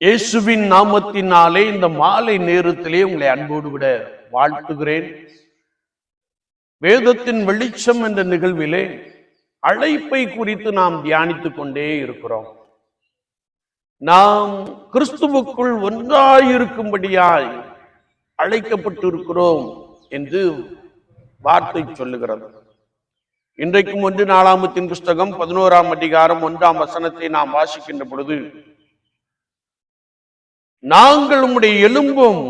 இயேசுவின் நாமத்தினாலே இந்த மாலை நேரத்திலே உங்களை அன்போடு விட வாழ்த்துகிறேன். வேதத்தின் வெளிச்சம் என்ற நிகழ்விலே அழைப்பை குறித்து நாம் தியானித்துக் கொண்டே இருக்கிறோம். நாம் கிறிஸ்துவுக்குள் ஒன்றாயிருக்கும்படியாய் அழைக்கப்பட்டிருக்கிறோம் என்று வார்த்தை சொல்லுகிறது. இன்றைக்கும் 1 நாளாகமத்தின் புஸ்தகம் 11ஆம் அதிகாரம் 1ஆம் வசனத்தை நாம் வாசிக்கின்ற பொழுது, நாங்கள் உம்முடைய எலும்பும்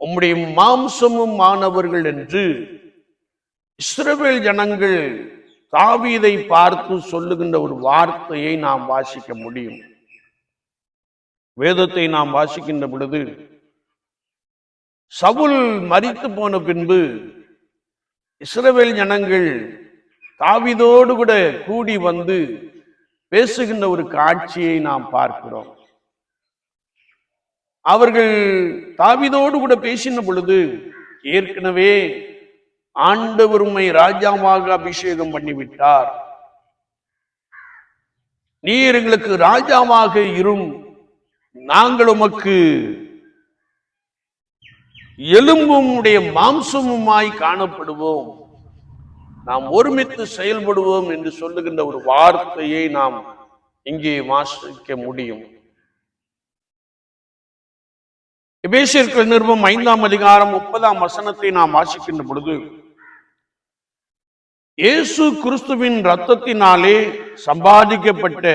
உம்முடைய மாம்சமும் ஆனவர்கள் என்று இஸ்ரவேல் ஜனங்கள் தாவீதை பார்த்து சொல்லுகின்ற ஒரு வார்த்தையை நாம் வாசிக்க முடியும். வேதத்தை நாம் வாசிக்கின்ற பொழுது, சவுல் மரித்து போன பின்பு இஸ்ரவேல் ஜனங்கள் தாவீதோடு கூட கூடி வந்து பேசுகின்ற ஒரு காட்சியை நாம் பார்க்கிறோம். அவர்கள் தாவீதோடு கூட பேசின பொழுது, ஏற்கனவே ஆண்டவர் உம்மை ராஜாவாக அபிஷேகம் பண்ணிவிட்டார், நீர் எங்களுக்கு ராஜாவாக இரும், நாங்கள் உமக்கு எலும்பும் உடைய மாம்சமுமாய் காணப்படுவோம், நாம் ஒருமித்து செயல்படுவோம் என்று சொல்லுகின்ற ஒரு வார்த்தையை நாம் இங்கே வாசிக்க முடியும். எபேசியர்கள் நிருபம் 5ஆம் அதிகாரம் 30ஆம் வசனத்தை நாம் வாசிக்கின்ற பொழுது, இயேசு கிறிஸ்துவின் இரத்தத்தினாலே சம்பாதிக்கப்பட்ட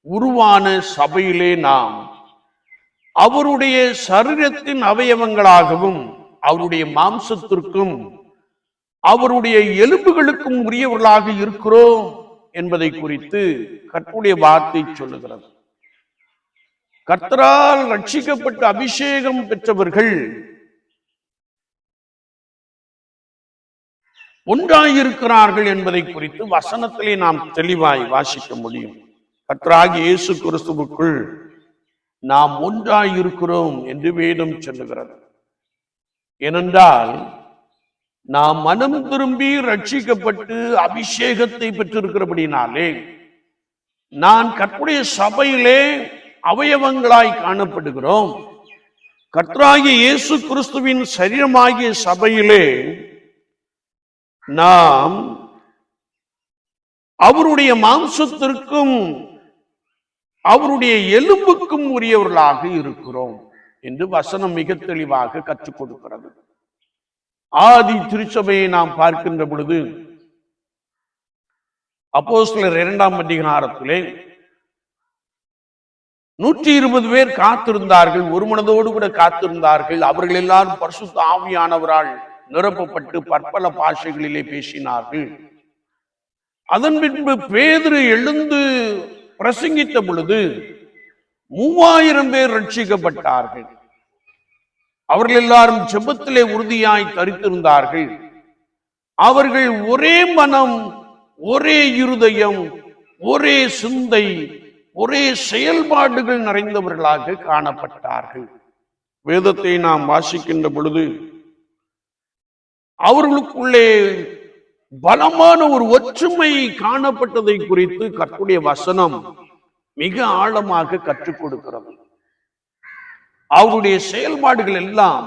உருவான சபையிலே நாம் அவருடைய சரீரத்தின் அவயவங்களாகவும் அவருடைய மாம்சத்திற்கும் அவருடைய எலும்புகளுக்கும் உரியவர்களாக இருக்கிறோம் என்பதை குறித்து கர்த்தருடைய வார்த்தை சொல்லுகிறது. கர்த்தரால் ரட்சிக்கப்பட்ட அபிஷேகம் பெற்றவர்கள் ஒன்றாயிருக்கிறார்கள் என்பதை குறித்து வசனத்திலே நாம் தெளிவாய் வாசிக்க முடியும். கர்த்தராகிய இயேசு கிறிஸ்துவுக்குள் நாம் ஒன்றாயிருக்கிறோம் என்று வேதம் சொல்லுகிறது. ஏனென்றால் நாம் மனம் திரும்பி ரட்சிக்கப்பட்டு அபிஷேகத்தை பெற்றிருக்கிறபடினாலே நான் கர்த்தருடைய சபையிலே அவயவங்களாய் காணப்படுகிறோம். கர்த்தராகிய இயேசு கிறிஸ்துவின் சரீரமாகிய சபையிலே நாம் அவருடைய மாம்சத்திற்கும் அவருடைய எலும்புக்கும் உரியவர்களாக இருக்கிறோம் என்று வசனம் மிக தெளிவாக கற்றுக் கொடுக்கிறது. ஆதி திருச்சபையை நாம் பார்க்கின்ற பொழுது, அப்போஸ்தலர் 2ஆம் அதிகாரத்திலே 120 பேர் காத்திருந்தார்கள், ஒரு மனதோடு கூட காத்திருந்தார்கள். அவர்கள் எல்லாரும் பரிசுத்த ஆவியானவரால் நிரப்பப்பட்டு பற்பல பாஷைகளிலே பேசினார்கள். அதன் பின்பு பேதுரு எழுந்து பிரசங்கித்த பொழுது 3000 பேர் ரட்சிக்கப்பட்டார்கள். அவர்கள் எல்லாரும் ஜெபத்திலே உறுதியாய் தரித்திருந்தார்கள். அவர்கள் ஒரே மனம், ஒரே இருதயம், ஒரே சிந்தை, ஒரே செயல்பாடுகள் நிறைந்தவர்களாக காணப்பட்டார்கள். வேதத்தை நாம் வாசிக்கின்ற பொழுது அவர்களுக்குள்ளே பலமான ஒரு ஒற்றுமை காணப்பட்டதை குறித்து கர்த்தருடைய வசனம் மிக ஆழமாக கற்றுக் கொடுக்கிறது. அவருடைய செயல்பாடுகள் எல்லாம்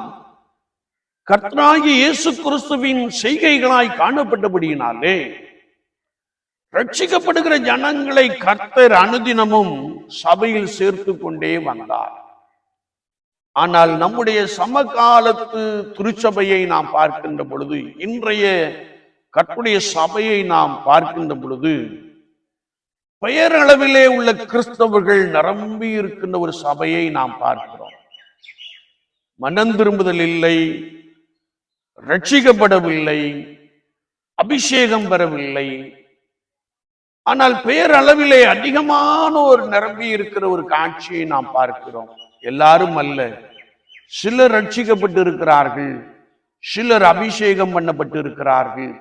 கர்த்தராகிய இயேசு கிறிஸ்துவின் செய்கைகளாய் காணப்பட்டபடியினாலே ரட்சிக்கப்படுகிற ஜனங்களை கர்த்தர் அனுதினமும் சபையில் சேர்த்து கொண்டே வந்தார். ஆனால் நம்முடைய சமகாலத்து திருச்சபையை நாம் பார்க்கின்ற பொழுது, இன்றைய கர்த்தருடைய சபையை நாம் பார்க்கின்ற பொழுது, பெயரளவிலே உள்ள கிறிஸ்தவர்கள் நிரம்பி இருக்கின்ற ஒரு சபையை நாம் பார்க்கிறோம். மனம் திரும்புதல் இல்லை, ரட்சிக்கப்படவில்லை, அபிஷேகம் பெறவில்லை. ஆனால் பெயரளவிலே அதிகமானோர் நிரம்பி இருக்கிற ஒரு காட்சியை நாம் பார்க்கிறோம். எல்லாரும் அல்ல, சிலர் ரட்சிக்கப்பட்டு இருக்கிறார்கள், சிலர் அபிஷேகம் பண்ணப்பட்டு இருக்கிறார்கள்.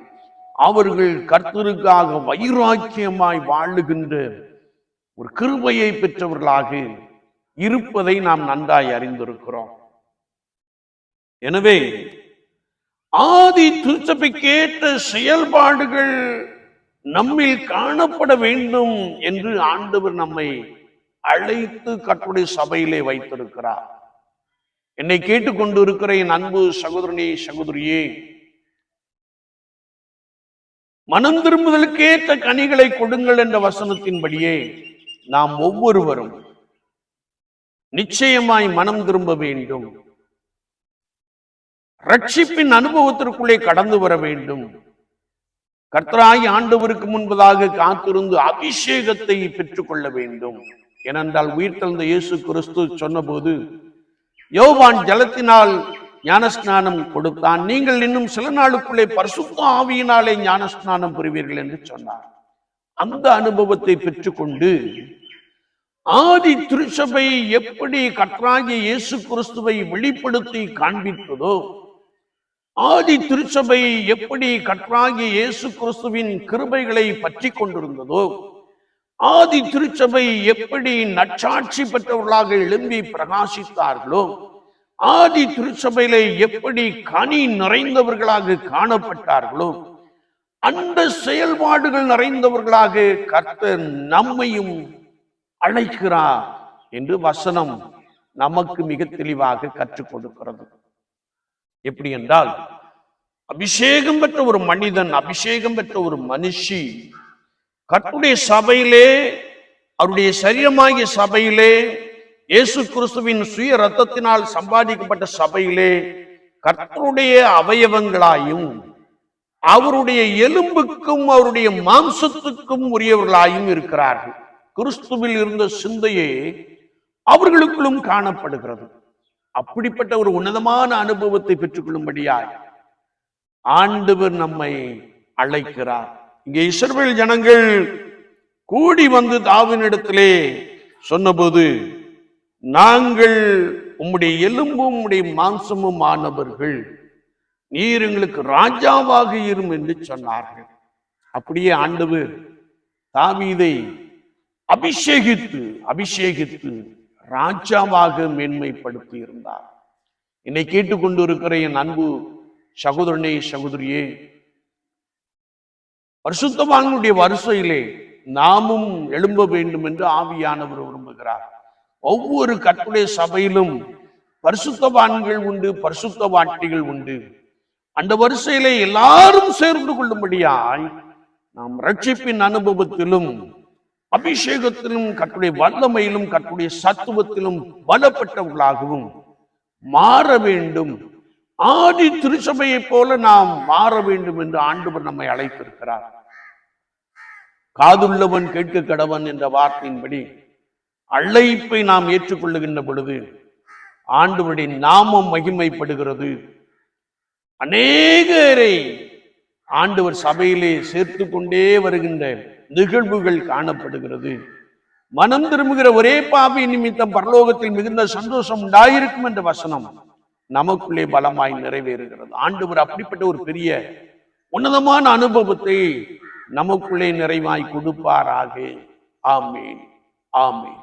அவர்கள் கர்த்தருக்காக வைராக்கியமாய் வாழுகின்ற ஒரு கிருபையை பெற்றவர்களாக இருப்பதை நாம் நன்றாய் அறிந்திருக்கிறோம். எனவே ஆதி திருச்சபைக்கேற்ற செயல்பாடுகள் நம்மில் காணப்பட வேண்டும் என்று ஆண்டவர் நம்மை அழைத்து கர்த்தருடைய சபையிலே வைத்திருக்கிறார். என்னை கேட்டுக்கொண்டு இருக்கிற என் அன்பு சகோதரனே, சகோதரியே, மனம் திரும்புதலுக்கேற்ற கனிகளை கொடுங்கள் என்ற வசனத்தின்படியே நாம் ஒவ்வொருவரும் நிச்சயமாய் மனம் திரும்ப வேண்டும். ரட்சிப்பின் அனுபவத்திற்குள்ளே கடந்து வர வேண்டும். கர்த்தராய் ஆண்டவருக்கு முன்பதாக காத்திருந்து அபிஷேகத்தை பெற்றுக் கொள்ள வேண்டும். ஏனென்றால் உயிர்த்தெழுந்த இயேசு கிறிஸ்து சொன்னபோது, யோவான் ஜலத்தினால் ஞானஸ்நானம் கொடுத்தான், நீங்கள் இன்னும் சில நாளுக்குள்ளே பரிசுத்த ஆவியினாலே ஞானஸ்நானம் பெறுவீர்கள் என்று சொன்னார். அந்த அனுபவத்தை பெற்றுக்கொண்டு ஆதி திருச்சபை எப்படி கர்த்தராகிய இயேசு கிறிஸ்துவை வெளிப்படுத்தி காண்பித்ததோ, ஆதி திருச்சபை எப்படி கர்த்தராகிய இயேசு கிறிஸ்துவின் கிருபைகளை பற்றி கொண்டிருந்ததோ, ஆதி திருச்சபை எப்படி நற்சாட்சி பெற்றவர்களாக எழும்பி பிரகாசித்தார்களோ, ஆதி திருச்சபையிலே எப்படி கனி நிறைந்தவர்களாக காணப்பட்டார்களோ, அந்த செயல்பாடுகள் நிறைந்தவர்களாக கர்த்தர் நம்மையும் அழைக்கிறார் என்று வசனம் நமக்கு மிக தெளிவாக கற்றுக் கொடுக்கிறது. எப்படி என்றால், அபிஷேகம் பெற்ற ஒரு மனிதன், அபிஷேகம் பெற்ற ஒரு மனுஷி கர்த்தருடைய சபையிலே, அவருடைய சரீரமாகிய சபையிலே, இயேசு கிறிஸ்துவின் சுய ரத்தத்தினால் சம்பாதிக்கப்பட்ட சபையிலே கர்த்தருடைய அவயவங்களாயும் அவருடைய எலும்புக்கும் அவருடைய மாம்சத்துக்கும் உரியவர்களாயும் இருக்கிறார்கள். கிறிஸ்துவில் இருந்த சிந்தையே அவர்களுக்குள்ளும் காணப்படுகிறது. அப்படிப்பட்ட ஒரு உன்னதமான அனுபவத்தை பெற்றுக்கொள்ளும்படியாய் ஆண்டவர் நம்மை அழைக்கிறார். இங்கே இஸ்ரவேல் ஜனங்கள் கூடி வந்து தாவீதினிடத்திலே சொன்னபோது, நாங்கள் உம்முடைய எலும்பும் உம்முடைய மாம்சமும் ஆனவர்கள், நீர் எங்களுக்கு ராஜாவாக இரும் என்று சொன்னார்கள். அப்படியே ஆண்டவர் தாவீதை அபிஷேகித்து ராஜாவாக மேன்மைப்படுத்தி இருந்தார். என்னை கேட்டுக்கொண்டு இருக்கிற என் அன்பு சகோதரனே, சகோதரியே, பரிசுத்தவான்களுடைய வரிசையிலே நாமும் எழும்ப வேண்டும் என்று ஆவியானவர் விரும்புகிறார். ஒவ்வொரு கர்த்தருடைய சபையிலும் பரிசுத்தவான்கள் உண்டு, பரிசுத்தவாட்டிகள் உண்டு. அந்த வரிசையிலே எல்லாரும் சேர்ந்து கொள்ளும்படியாய் நாம் ரட்சிப்பின் அனுபவத்திலும் அபிஷேகத்திலும் கர்த்தருடைய வல்லமையிலும் கர்த்தருடைய சத்துவத்திலும் பலப்பட்டவர்களாகவும் மாற வேண்டும். ஆதி திருச்சபையை போல நாம் மாற வேண்டும் என்று ஆண்டவர் நம்மை அழைத்திருக்கிறார். காதுள்ளவன் கேட்க கடவன் என்ற வார்த்தையின்படி அழைப்பை நாம் ஏற்றுக்கொள்ளுகின்ற பொழுது ஆண்டவருடைய நாமம் மகிமைப்படுகிறது. அநேகரை ஆண்டவர் சபையிலே சேர்த்து கொண்டே வருகின்ற நிகழ்வுகள் காணப்படுகிறது. மனம் திரும்புகிற ஒரே பாவி நிமித்தம் பரலோகத்தில் மிகுந்த சந்தோஷம் உண்டாயிருக்கும் என்ற வசனம் நமக்குள்ளே பலமாய் நிறைவேறுகிறது. ஆண்டவர் அப்படிப்பட்ட ஒரு பெரிய உன்னதமான அனுபவத்தை நமக்குள்ளே நிறைவாய் கொடுப்பாராக. ஆமேன், ஆமேன்.